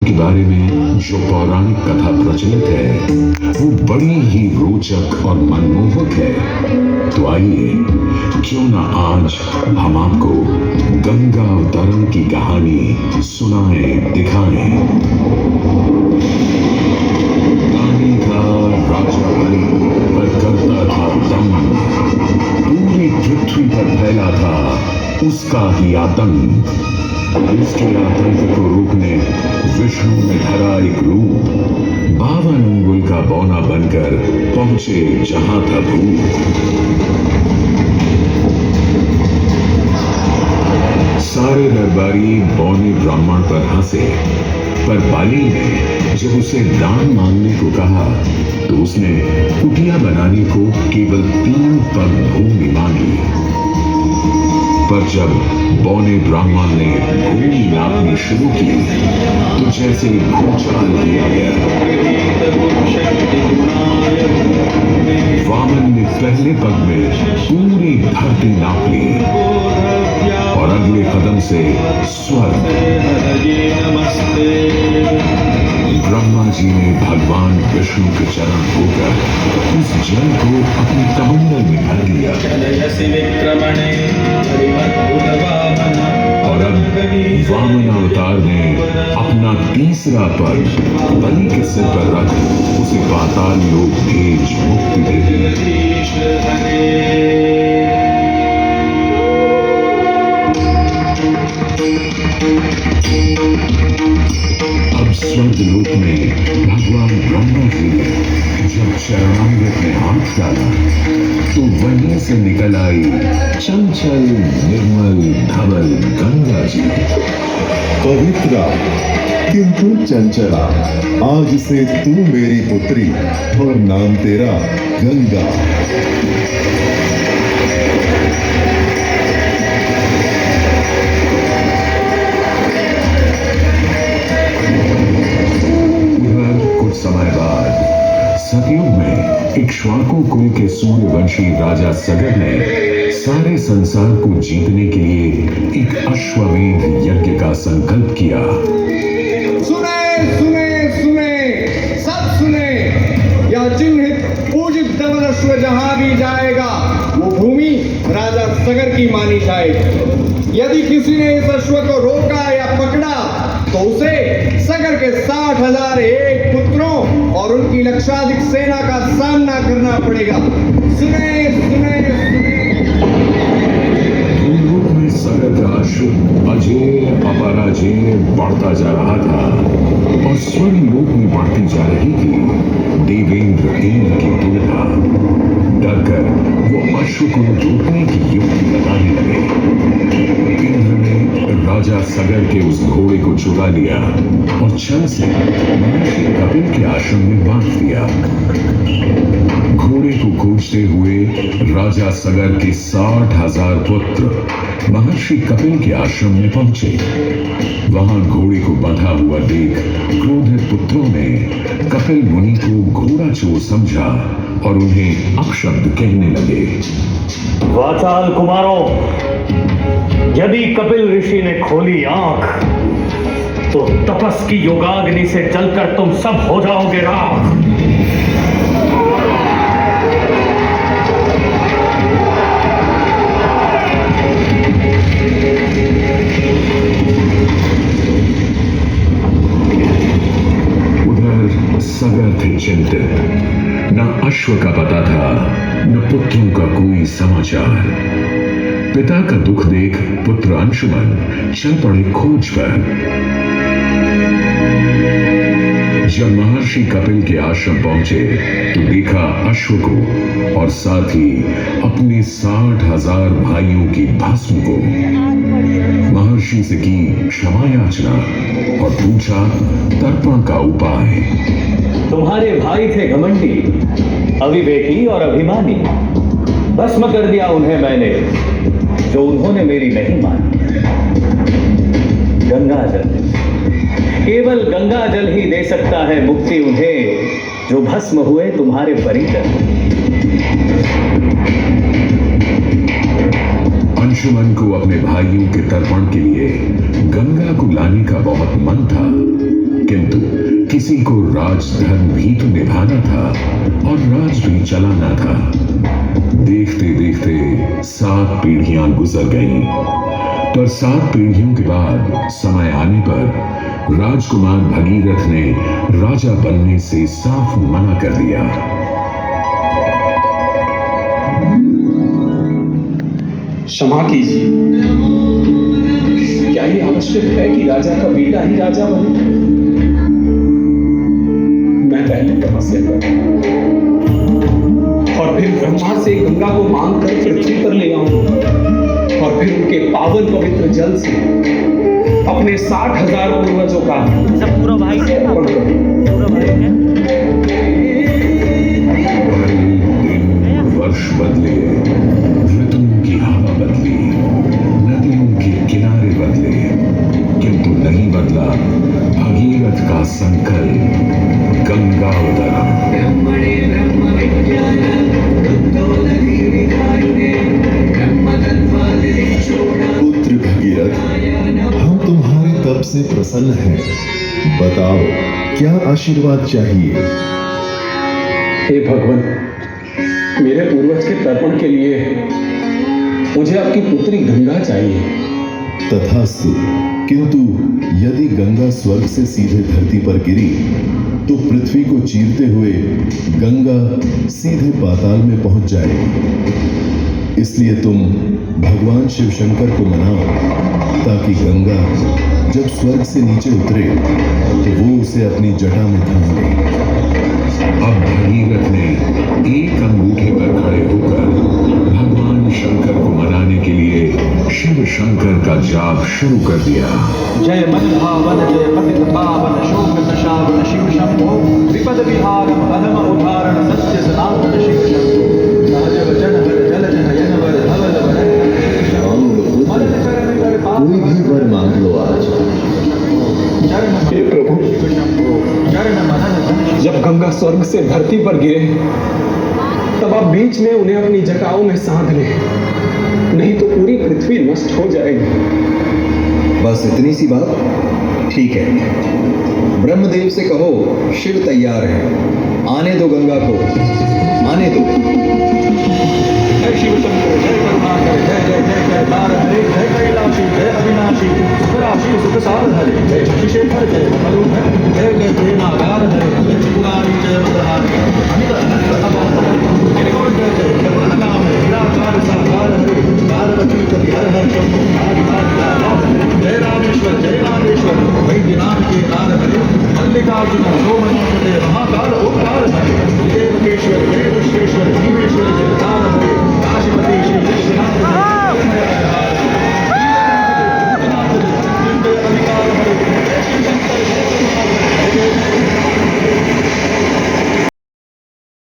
के बारे में जो पौराणिक कथा प्रचलित है वो बड़ी ही रोचक और मनमोहक है। तो आइए क्यों ना आज हम आपको गंगा अवतरण की कहानी सुनाएं, दिखाएं। पानी का राजा बलि पर करता था दम, पूरी पृथ्वी पर फैला था उसका ही आतंक। उसके आतंक को रोकने विष्णु ने धरा एक रूप, 52 अंगुल का बौना बनकर पहुंचे जहां था भूत। सारे दरबारी बौने ब्राह्मण पर हंसे, पर बाली ने जब उसे दान मांगने को कहा तो उसने कुटिया बनाने को केवल 3 पग भूमि मांगी। पर जब बौने ब्राह्मण ने भूमि नापनी शुरू की तो जैसे भूचाल किया गया। वामन ने पहले पग में पूरी धरती नाप ली और अगले कदम से स्वर्ग। ब्रह्मा जी ने भगवान विष्णु के चरण होकर उस जल को अपने कमंडल में भर लिया और अब वामन अवतार ने अपना तीसरा पग बलि के सिर पर रख उसे पाताल लोक भेज मुक्ति दे दी। अब स्वर्गलोक में भगवान ब्रह्मा जी ने जब चरणामृत में हाथ डाला तो वहीं से निकल आई चंचल निर्मल धवल गंगा जी। पवित्रा किंतु चंचला, आज से तू मेरी पुत्री और नाम तेरा गंगा। समय बाद सतयुग में इक्ष्वाकु कुल के सूर्यवंशी राजा सगर ने सारे संसार को जीतने के लिए एक अश्वमेध यज्ञ का संकल्प किया। सुने सुने सुने, सब सुने, यह चिन्हित पूजित धवल अश्व जहां भी जाएगा वो भूमि राजा सगर की मानी जाएगी। यदि किसी ने इस अश्व को रोका या पकड़ा तो उसे सगर के 60,001 पुत्रों और उनकी लक्षाधिक सेना का सामना करना पड़ेगा। सुने सुने सुने। भूलोक में सगर का अश्व अजेय अपराजेय बढ़ता जा रहा था और स्वर्गलोक में बढ़ती जा रही थी देवेंद्र इंद्र की दुविधा। डरकर वो अश्व को रोकने की युक्ति लगाने लगे। इंद्र ने राजा सगर के उस घोड़े को चुरा लिया और छल से महर्षि कपिल के आश्रम में बांध दिया। घोड़े को खोजते हुए राजा सगर के 60,000 पुत्र महर्षि कपिल के आश्रम में पहुंचे। वहां घोड़े को बंधा हुआ देख क्रोधित पुत्रों ने कपिल मुनि को घोड़ा चोर समझा और उन्हें अपशब्द कहने लगे। वाचाल कुमारों, यदि कपिल ऋषि ने खोली आंख तो तपस की योगाग्नि से जलकर तुम सब हो जाओगे राख। उधर सगर थे चिंतित, न अश्व का पता था न पुत्रों का कोई समाचार। पिता का दुख देख पुत्र अंशुमन चल पड़े खोज पर। जब महर्षि कपिल के आश्रम पहुंचे तो देखा अश्व को और साथ ही अपने 60,000 भाइयों की भस्म को। महर्षि से की क्षमा याचना और पूछा तर्पण का उपाय। तुम्हारे भाई थे घमंडी, अविवेकी और अभिमानी। भस्म कर दिया उन्हें मैंने जो उन्होंने मेरी नहीं मानी। गंगा जल, केवल गंगा जल ही दे सकता है मुक्ति उन्हें जो भस्म हुए तुम्हारे परिकर। अंशुमन को अपने भाइयों के तर्पण के लिए गंगा को लाने का बहुत मन था, किंतु किसी को राजधर्म भी तो निभाना था और राज भी चलाना था। देखते देखते 7 पीढ़ियां गुजर गईं, पर 7 पीढ़ियों के बाद समय आने पर राजकुमार भगीरथ ने राजा बनने से साफ मना कर दिया। क्षमा कीजिए, क्या ये आवश्यक है कि राजा का बेटा ही राजा बने? मैं पहले तपस्या करूं और फिर ब्रह्मा से गंगा को मांग कर पृथ्वी पर ले आऊं और फिर उनके पावन पवित्र जल से अपने 60,000 पूर्वजों का सब पूरा भाई है ना, अर्पण करूं। पूरा भाई है। दिन वर्ष बदले, ऋतुओं की हवा बदली, नदियों के किनारे बदले, किंतु नहीं बदला भगीरथ का संकल्प, गंगा उदगम। पुत्र भगीरथ, हम तुम्हारे तप से प्रसन्न हैं। बताओ, क्या आशीर्वाद चाहिए? हे भगवान, मेरे पूर्वज के तर्पण के लिए मुझे आपकी पुत्री गंगा चाहिए। तथास्तु। किंतु यदि गंगा स्वर्ग से सीधे धरती पर गिरी तो पृथ्वी को चीरते हुए गंगा सीधे पाताल में पहुंच जाएगी। इसलिए तुम भगवान शिव शंकर को मनाओ ताकि गंगा जब स्वर्ग से नीचे उतरे तो वो उसे अपनी जटा में थाम ले। अब भगीरथ ने एक अंगूठे पर खड़े होकर भगवान शंकर को मनाने के लिए शिव शंकर का जाप शुरू कर दिया। जय मद्भावन जय पतित पावन शोक दशावन शिव शंभो विपद विहारम अधम उदाहरण सत्य सनातन शिव शंभो सहज वचन हर जल नयन वर धवल वरण कोई भी वर मांग लो आज। चरण हे प्रभु, शिव शंभो चरण मनन जब गंगा स्वर्ग से धरती पर गिरे तब आप बीच में उन्हें अपनी जटाओं में साध लें, नहीं तो पूरी पृथ्वी नष्ट हो जाएगी। बस इतनी सी बात? ठीक है, ब्रह्मदेव से कहो शिव तैयार है, आने दो गंगा को, आने दो। जय शिव शंकर जय करुणाकर जय जय जय जय तार हरे जय कैलाशी जय अविनाशी सुखराशि सुख सार हरे जय शशिशेखर जय मलुधर जय जय प्रेमागार हरे जय त्रिपुरारी जय मदहारी अमित अनंत अवतार जय गोविंद जय जय नाम निराकार साकार हरे पार्वती कवि हर हर शंभु जय रामेश्वर जय नागेश्वर वैद्यनाथ के नार हरे मल्लिकार्जुन सोमनाथ